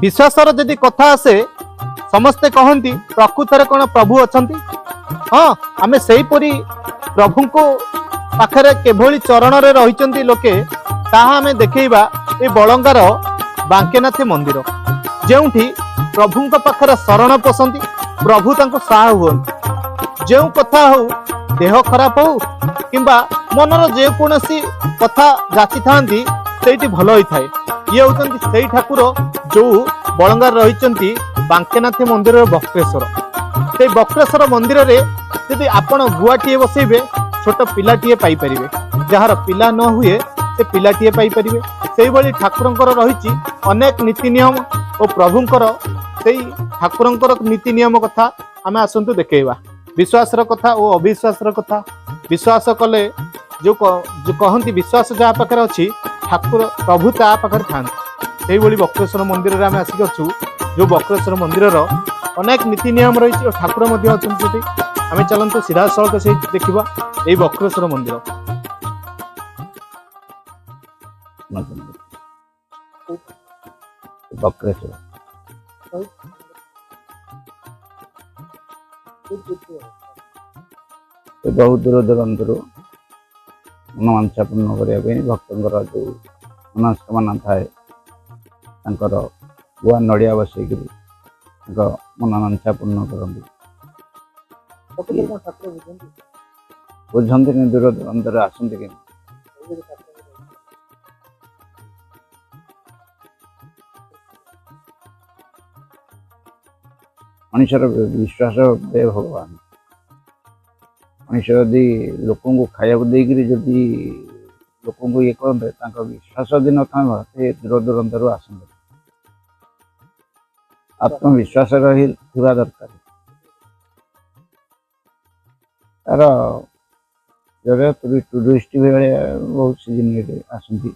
विश्वासर जदि कथा आसे समस्ते कहती प्रकृत कौन प्रभु अच्छा हाँ आम से प्रभु को पाखरे केभली चरण में रही लोके ताहा आम देखा ये बलंगार बांकेनाथी मंदिर जोठी प्रभु पाखर शरण पसंदी प्रभु तांको साहा हुअନ୍ତି जो कथा हो देह खराब हो किंबा मनर जेकोसी कथा जाची था भल होता है ये होती से ठाकुर जो बलंगार रही बांकेनाथी मंदिर बक्रेश्वर से बक्रेश्वर मंदिर रे यदि आपण गुआटीए बसैबे छोट पिलाटीए पाइपर जार पिला न हुए से पिलाटीए पाइपर से भाई ठाकुर रही अनेक नीति नियम और प्रभुंकर से ठाकुर नीति नियम कथा आम आसतु देखा विश्वासर कथा और अविश्वासर कथा विश्वास कले जो कहती विश्वास जहाँ पाखे अच्छी ठाकुर प्रभु ता पाखे था से बक्रेश्वर मंदिर में आम आसिक अच्छु जो बक्रेश्वर मंदिर अनेक नीति नियम रही और ठाकुर अच्छा आम चलते सीधा सड़क से देखा ये बक्रेश्वर मंदिर बक्रेश्वर बहुत दूर दूरांतर मनोवांछा पूर्ण करने भक्तर जो मनस्कामना थाए गुआ नड़िया बसैक मनोवांछा पूर्ण करती बुझती दूर दूरांतर आसती कि मनुष्यर विश्वास दे भगवान मनुष्य यदि लोक को खाया देकि लोक को ये करते विश्वास यदि न था दूर दूरांतर आसते आत्मविश्वास रही दरकार तार टूरिस्ट भाई बहुत सीजन आसती